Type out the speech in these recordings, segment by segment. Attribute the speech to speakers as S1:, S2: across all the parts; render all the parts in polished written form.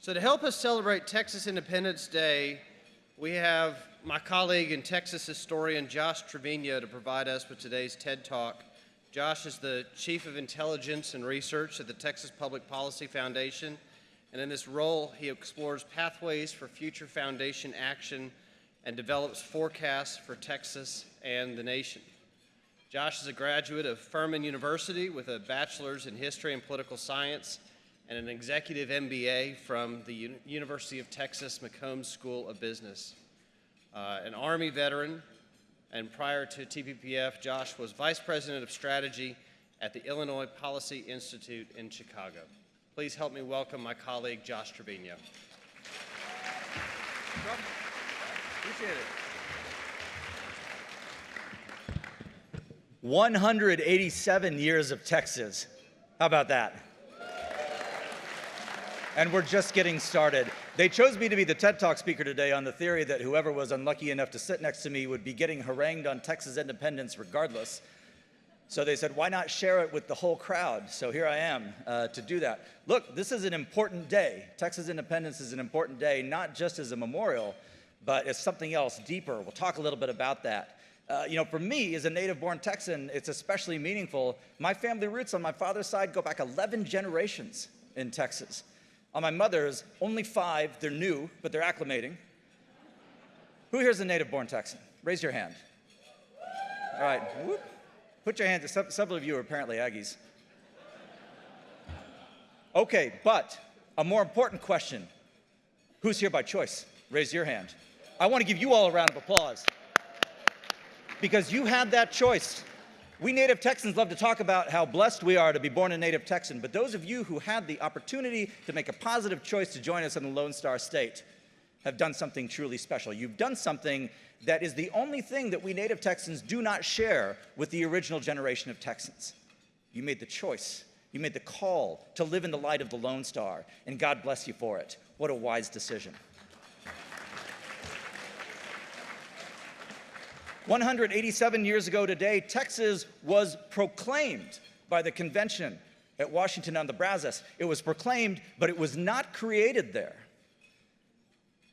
S1: So to help us celebrate Texas Independence Day, we have my colleague and Texas historian Josh Treviño to provide us with today's TED Talk. Josh is the Chief of Intelligence and Research at the Texas Public Policy Foundation, and in this role, he explores pathways for future foundation action and develops forecasts for Texas and the nation. Josh is a graduate of Furman University with a bachelor's in history and political science and an executive MBA from the University of Texas McCombs School of Business. An Army veteran, and prior to TPPF, Josh was Vice President of Strategy at the Illinois Policy Institute in Chicago. Please help me welcome my colleague, Josh Treviño.
S2: Appreciate it. 187 years of Texas. How about that? And we're just getting started. They chose me to be the TED Talk speaker today on the theory that whoever was unlucky enough to sit next to me would be getting harangued on Texas independence regardless. So they said, why not share it with the whole crowd? So here I am to do that. Look, this is an important day. Texas independence is an important day, not just as a memorial, but as something else deeper. We'll talk a little bit about that. For me, as a native-born Texan, it's especially meaningful. My family roots on my father's side go back 11 generations in Texas. On my mother's, only 5. They're new, but they're acclimating. Who here is a native-born Texan? Raise your hand. All right. Whoop. Put your hands. Several of you are apparently Aggies. Okay, but a more important question. Who's here by choice? Raise your hand. I want to give you all a round of applause because you had that choice. We native Texans love to talk about how blessed we are to be born a native Texan, but those of you who had the opportunity to make a positive choice to join us in the Lone Star State have done something truly special. You've done something that is the only thing that we native Texans do not share with the original generation of Texans. You made the choice. You made the call to live in the light of the Lone Star, and God bless you for it. What a wise decision. 187 years ago today, Texas was proclaimed by the convention at Washington on the Brazos. It was proclaimed, but it was not created there.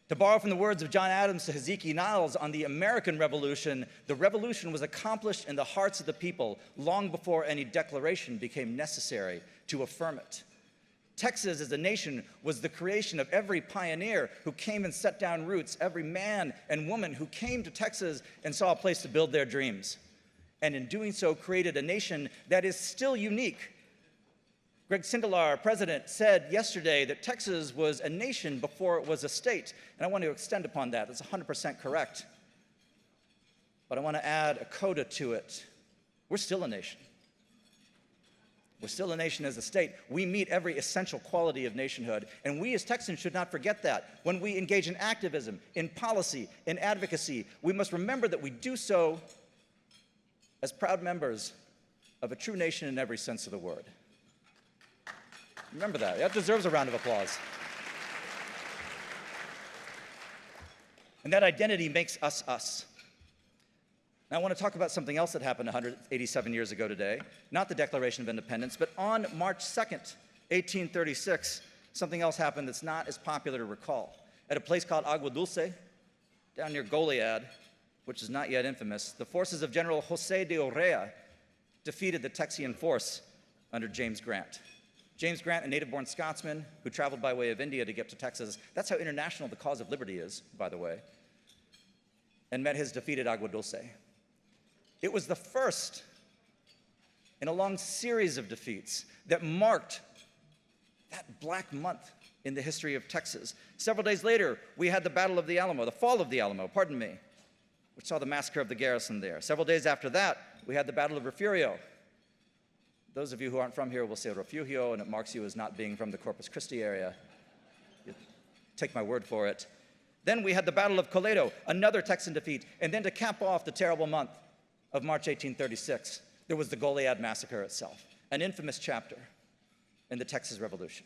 S2: To borrow from the words of John Adams to Hezekiah Niles on the American Revolution, the revolution was accomplished in the hearts of the people long before any declaration became necessary to affirm it. Texas as a nation was the creation of every pioneer who came and set down roots, every man and woman who came to Texas and saw a place to build their dreams. And in doing so, created a nation that is still unique. Greg Sindelar, our president, said yesterday that Texas was a nation before it was a state. And I want to extend upon that. That's 100% correct. But I want to add a coda to it. We're still a nation. We're still a nation as a state. We meet every essential quality of nationhood, and we as Texans should not forget that. When we engage in activism, in policy, in advocacy, we must remember that we do so as proud members of a true nation in every sense of the word. Remember that. That deserves a round of applause. And that identity makes us us. Now, I want to talk about something else that happened 187 years ago today, not the Declaration of Independence, but on March 2nd, 1836, something else happened that's not as popular to recall. At a place called Agua Dulce, down near Goliad, which is not yet infamous, the forces of General José de Urrea defeated the Texian force under James Grant. James Grant, a native-born Scotsman who traveled by way of India to get to Texas. That's how international the cause of liberty is, by the way, and met his defeat at Agua Dulce. It was the first in a long series of defeats that marked that black month in the history of Texas. Several days later, we had the Battle of the Alamo, the fall of the Alamo, pardon me, which saw the massacre of the garrison there. Several days after that, we had the Battle of Refugio. Those of you who aren't from here will say Refugio, and it marks you as not being from the Corpus Christi area. You take my word for it. Then we had the Battle of Coleto, another Texan defeat, and then to cap off the terrible month of March 1836, there was the Goliad Massacre itself, an infamous chapter in the Texas Revolution.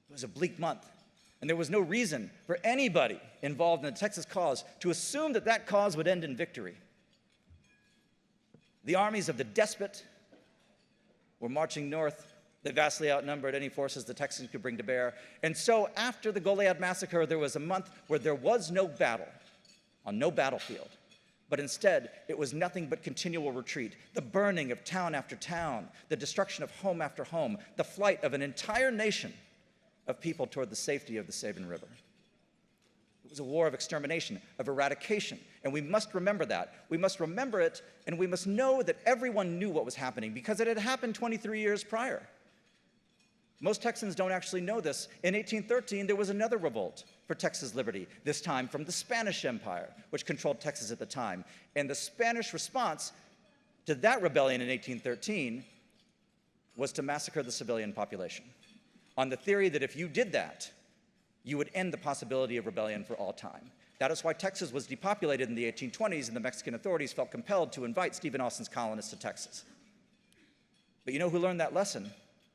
S2: It was a bleak month, and there was no reason for anybody involved in the Texas cause to assume that that cause would end in victory. The armies of the despot were marching north They vastly outnumbered any forces the Texans could bring to bear. And so after the Goliad massacre, there was a month where there was no battle, on no battlefield. But instead, it was nothing but continual retreat, the burning of town after town, the destruction of home after home, the flight of an entire nation of people toward the safety of the Sabine River. It was a war of extermination, of eradication, and we must remember that. We must remember it, and we must know that everyone knew what was happening because it had happened 23 years prior. Most Texans don't actually know this. In 1813, there was another revolt for Texas liberty, this time from the Spanish Empire, which controlled Texas at the time. And the Spanish response to that rebellion in 1813 was to massacre the civilian population, on the theory that if you did that, you would end the possibility of rebellion for all time. That is why Texas was depopulated in the 1820s, and the Mexican authorities felt compelled to invite Stephen Austin's colonists to Texas. But you know who learned that lesson?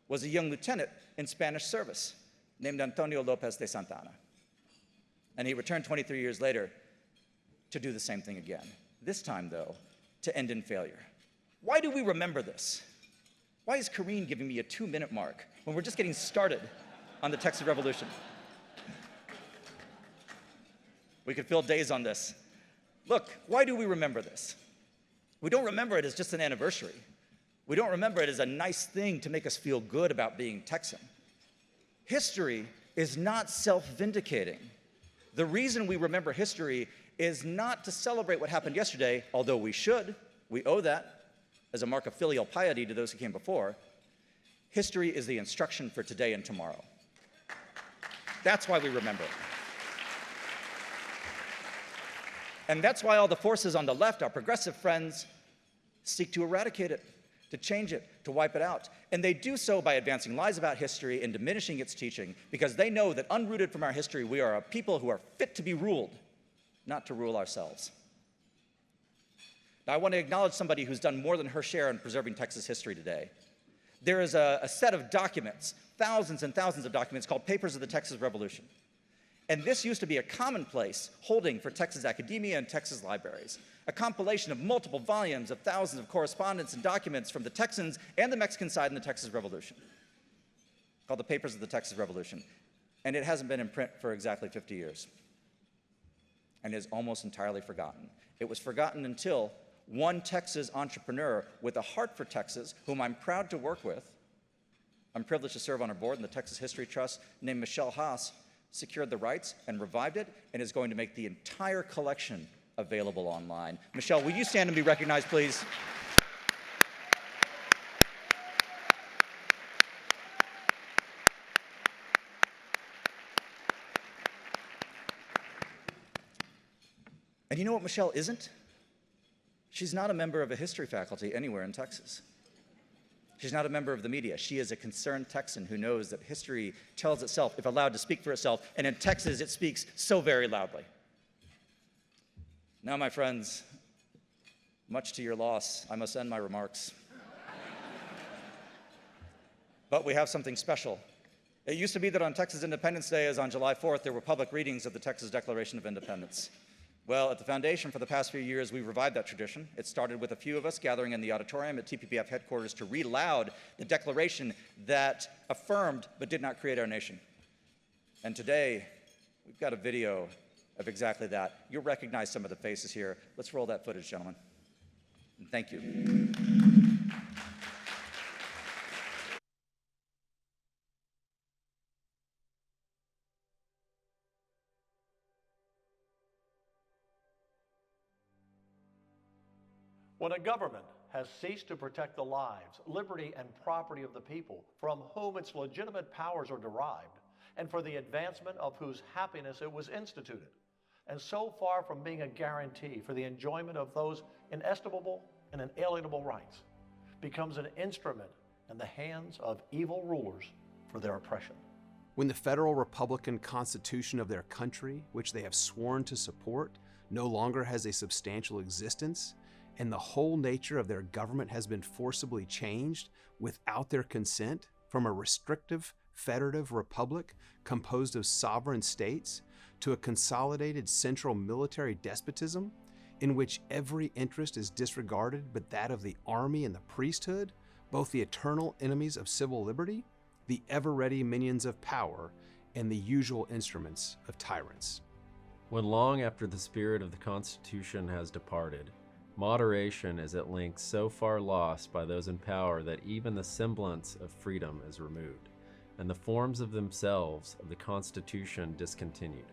S2: Was a young lieutenant in Spanish service named Antonio Lopez de Santa Anna. And he returned 23 years later to do the same thing again. This time, though, to end in failure. Why do we remember this? Why is Karine giving me a 2-minute mark when we're just getting started on the Texas Revolution? We could fill days on this. Look, why do we remember this? We don't remember it as just an anniversary. We don't remember it as a nice thing to make us feel good about being Texan. History is not self-vindicating. The reason we remember history is not to celebrate what happened yesterday, although we should. We owe that as a mark of filial piety to those who came before. History is the instruction for today and tomorrow. That's why we remember it. And that's why all the forces on the left, our progressive friends, seek to eradicate it, to change it, to wipe it out. And they do so by advancing lies about history and diminishing its teaching, because they know that unrooted from our history, we are a people who are fit to be ruled, not to rule ourselves. Now, I want to acknowledge somebody who's done more than her share in preserving Texas history today. There is a set of documents, thousands and thousands of documents, called Papers of the Texas Revolution. And this used to be a commonplace holding for Texas academia and Texas libraries, a compilation of multiple volumes of thousands of correspondence and documents from the Texans and the Mexican side in the Texas Revolution, called the Papers of the Texas Revolution. And it hasn't been in print for exactly 50 years, and is almost entirely forgotten. It was forgotten until one Texas entrepreneur with a heart for Texas, whom I'm proud to work with, I'm privileged to serve on her board in the Texas History Trust, named Michelle Haas, secured the rights and revived it, and is going to make the entire collection available online. Michelle, will you stand and be recognized, please? And you know what Michelle isn't? She's not a member of a history faculty anywhere in Texas. She's not a member of the media. She is a concerned Texan who knows that history tells itself, if allowed to speak for itself, and in Texas it speaks so very loudly. Now, my friends, much to your loss, I must end my remarks. But we have something special. It used to be that on Texas Independence Day, as on July 4th, there were public readings of the Texas Declaration of Independence. Well, at the Foundation for the past few years, we revived that tradition. It started with a few of us gathering in the auditorium at TPPF headquarters to read aloud the declaration that affirmed but did not create our nation. And today, we've got a video of exactly that. You'll recognize some of the faces here. Let's roll that footage, gentlemen. And thank you.
S3: When a government has ceased to protect the lives, liberty, and property of the people from whom its legitimate powers are derived, and for the advancement of whose happiness it was instituted, and so far from being a guarantee for the enjoyment of those inestimable and inalienable rights, becomes an instrument in the hands of evil rulers for their oppression.
S4: When the federal Republican Constitution of their country, which they have sworn to support, no longer has a substantial existence, and the whole nature of their government has been forcibly changed without their consent from a restrictive federative republic composed of sovereign states to a consolidated central military despotism in which every interest is disregarded but that of the army and the priesthood, both the eternal enemies of civil liberty, the ever-ready minions of power, and the usual instruments of tyrants.
S5: When long after the spirit of the Constitution has departed, moderation is at length so far lost by those in power that even the semblance of freedom is removed, and the forms of themselves of the Constitution discontinued.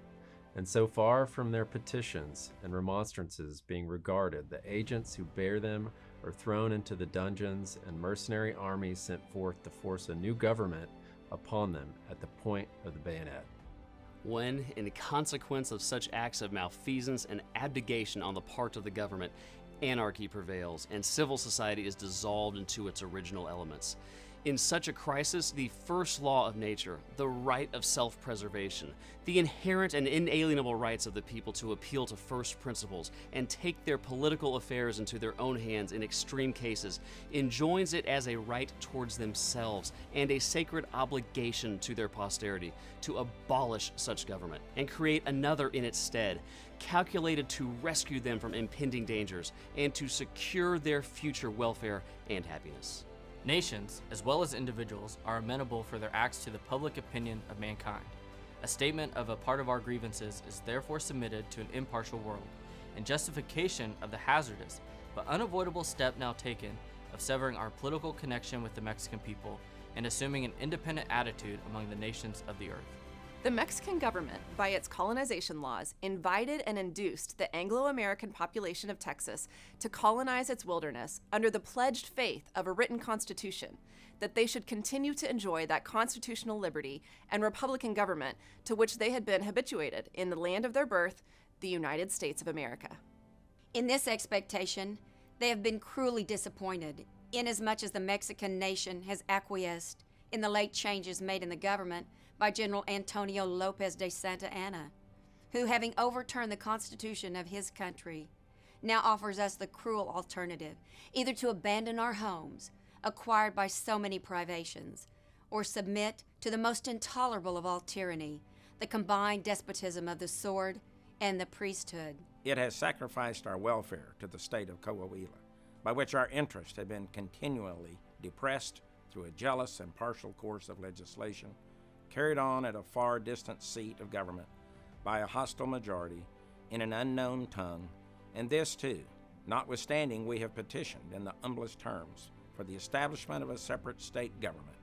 S5: And so far from their petitions and remonstrances being regarded, the agents who bear them are thrown into the dungeons, and mercenary armies sent forth to force a new government upon them at the point of the bayonet.
S6: When, in consequence of such acts of malfeasance and abdication on the part of the government, anarchy prevails and civil society is dissolved into its original elements. In such a crisis, the first law of nature, the right of self-preservation, the inherent and inalienable rights of the people to appeal to first principles and take their political affairs into their own hands in extreme cases, enjoins it as a right towards themselves and a sacred obligation to their posterity to abolish such government and create another in its stead, calculated to rescue them from impending dangers and to secure their future welfare and happiness.
S7: Nations, as well as individuals, are amenable for their acts to the public opinion of mankind. A statement of a part of our grievances is therefore submitted to an impartial world, in justification of the hazardous but unavoidable step now taken of severing our political connection with the Mexican people and assuming an independent attitude among the nations of the earth.
S8: The Mexican government, by its colonization laws, invited and induced the Anglo-American population of Texas to colonize its wilderness under the pledged faith of a written constitution, that they should continue to enjoy that constitutional liberty and republican government to which they had been habituated in the land of their birth, the United States of America.
S9: In this expectation, they have been cruelly disappointed, inasmuch as the Mexican nation has acquiesced in the late changes made in the government by General Antonio Lopez de Santa Anna, who, having overturned the Constitution of his country, now offers us the cruel alternative, either to abandon our homes, acquired by so many privations, or submit to the most intolerable of all tyranny, the combined despotism of the sword and the priesthood.
S10: It has sacrificed our welfare to the state of Coahuila, by which our interests have been continually depressed through a jealous and partial course of legislation carried on at a far distant seat of government by a hostile majority in an unknown tongue, and this too, notwithstanding we have petitioned in the humblest terms for the establishment of a separate state government,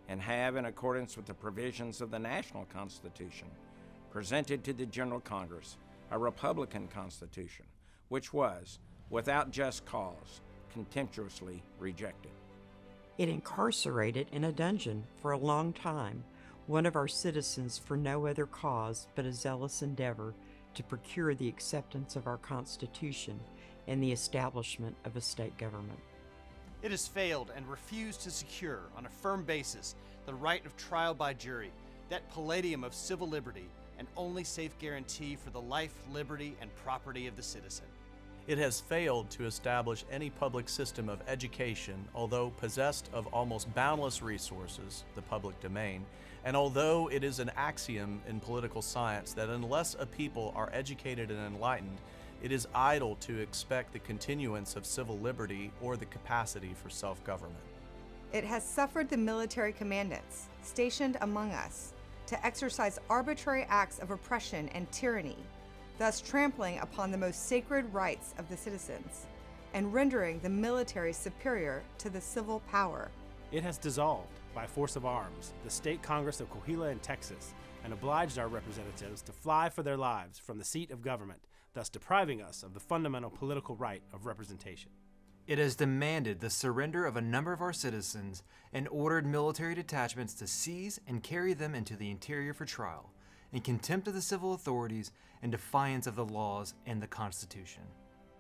S10: and have, in accordance with the provisions of the national Constitution, presented to the General Congress a Republican Constitution, which was, without just cause, contemptuously rejected.
S11: It incarcerated in a dungeon for a long time one of our citizens for no other cause but a zealous endeavor to procure the acceptance of our Constitution and the establishment of a state government.
S12: It has failed and refused to secure on a firm basis the right of trial by jury, that palladium of civil liberty and only safe guarantee for the life, liberty, and property of the citizen.
S13: It has failed to establish any public system of education, although possessed of almost boundless resources, the public domain, and although it is an axiom in political science that unless a people are educated and enlightened, it is idle to expect the continuance of civil liberty or the capacity for self-government.
S14: It has suffered the military commandants stationed among us to exercise arbitrary acts of oppression and tyranny, thus trampling upon the most sacred rights of the citizens and rendering the military superior to the civil power.
S15: It has dissolved, by force of arms, the State Congress of Coahuila in Texas and obliged our representatives to fly for their lives from the seat of government, thus depriving us of the fundamental political right of representation.
S16: It has demanded the surrender of a number of our citizens and ordered military detachments to seize and carry them into the interior for trial, in contempt of the civil authorities and defiance of the laws and the Constitution.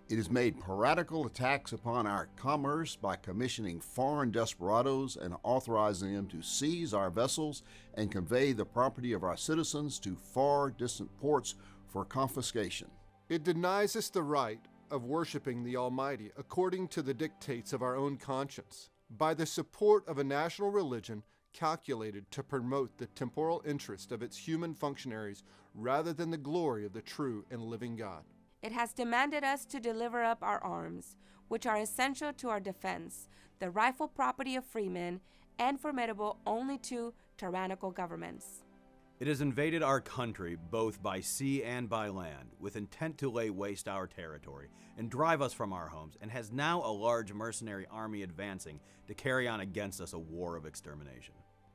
S17: It has made piratical attacks upon our commerce by commissioning foreign desperados and authorizing them to seize our vessels and convey the property of our citizens to far distant ports for confiscation.
S18: It denies us the right of worshiping the Almighty according to the dictates of our own conscience, by the support of a national religion calculated to promote the temporal interest of its human functionaries rather than the glory of the true and living God.
S19: It has demanded us to deliver up our arms, which are essential to our defense, the rightful property of freemen, and formidable only to tyrannical governments.
S20: It has invaded our country both by sea and by land, with intent to lay waste our territory and drive us from our homes, and has now a large mercenary army advancing to carry on against us a war of extermination.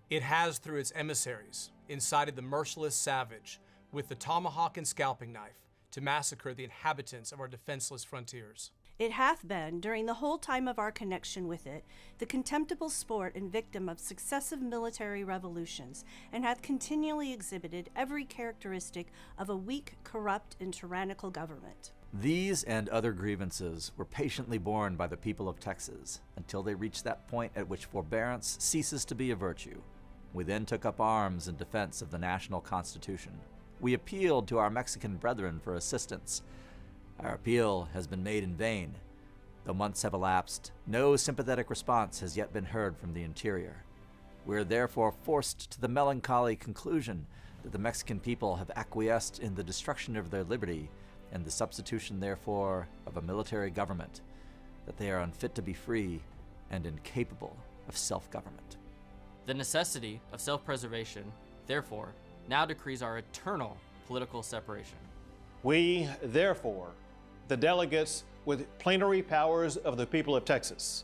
S21: It has, through its emissaries, incited the merciless savage with the tomahawk and scalping knife to massacre the inhabitants of our defenseless frontiers.
S22: It hath been, during the whole time of our connection with it, the contemptible sport and victim of successive military revolutions, and hath continually exhibited every characteristic of a weak, corrupt, and tyrannical government.
S2: These and other grievances were patiently borne by the people of Texas until they reached that point at which forbearance ceases to be a virtue. We then took up arms in defense of the national Constitution. We appealed to our Mexican brethren for assistance. Our appeal has been made in vain. Though months have elapsed, no sympathetic response has yet been heard from the interior. We are therefore forced to the melancholy conclusion that the Mexican people have acquiesced in the destruction of their liberty and the substitution, therefore, of a military government, that they are unfit to be free and incapable of self-government.
S7: The necessity of self-preservation, therefore, now decrees our eternal political separation.
S23: We, therefore, the delegates with plenary powers of the people of Texas,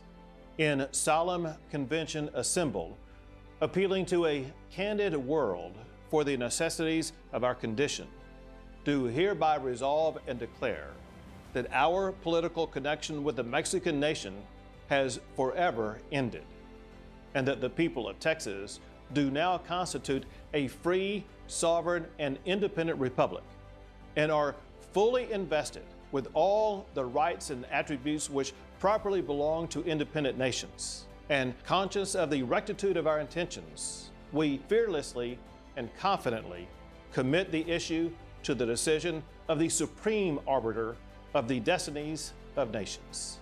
S23: in solemn convention assembled, appealing to a candid world for the necessities of our condition, do hereby resolve and declare that our political connection with the Mexican nation has forever ended, and that the people of Texas do now constitute a free, sovereign, and independent republic, and are fully invested with all the rights and attributes which properly belong to independent nations. And conscious of the rectitude of our intentions, we fearlessly and confidently commit the issue to the decision of the supreme arbiter of the destinies of nations.